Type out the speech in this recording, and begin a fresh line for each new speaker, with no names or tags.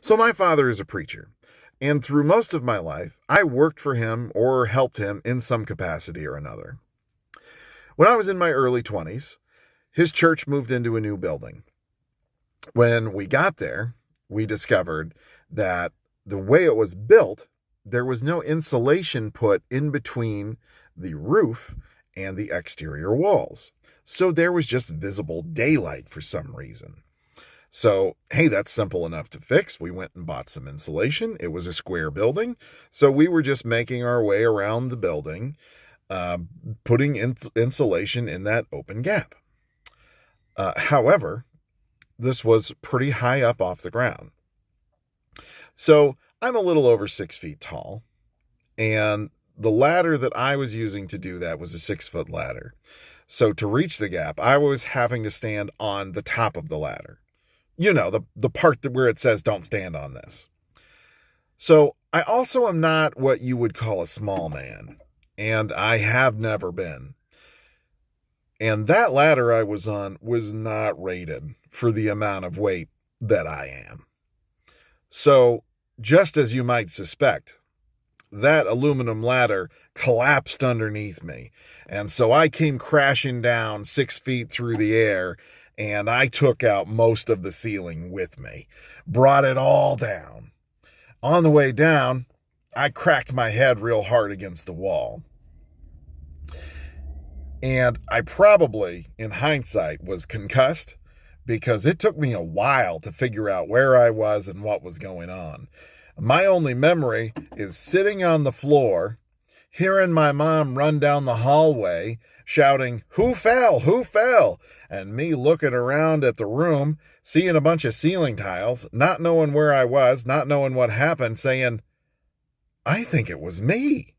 So my father is a preacher, and through most of my life, I worked for him or helped him in some capacity or another. When I was in my early 20s, his church moved into a new building. When we got there, we discovered that the way it was built, there was no insulation put in between the roof and the exterior walls. So there was just visible daylight for some reason. So, hey, that's simple enough to fix. We went and bought some insulation. It was a square building. So we were just making our way around the building, uh, putting insulation in that open gap. However, this was pretty high up off the ground. So I'm a little over 6 feet tall, and the ladder that I was using to do that was a 6 foot ladder. So to reach the gap, I was having to stand on the top of the ladder. You know, the part where it says don't stand on this. So I also am not what you would call a small man, and I have never been. And that ladder I was on was not rated for the amount of weight that I am. So, just as you might suspect, that aluminum ladder collapsed underneath me. And so I came crashing down 6 feet through the air, and I took out most of the ceiling with me, brought it all down. On the way down, I cracked my head real hard against the wall. And I probably, in hindsight, was concussed because it took me a while to figure out where I was and what was going on. My only memory is sitting on the floor, hearing my mom run down the hallway, shouting, "Who fell? Who fell?" And me looking around at the room, seeing a bunch of ceiling tiles, not knowing where I was, not knowing what happened, saying, "I think it was me."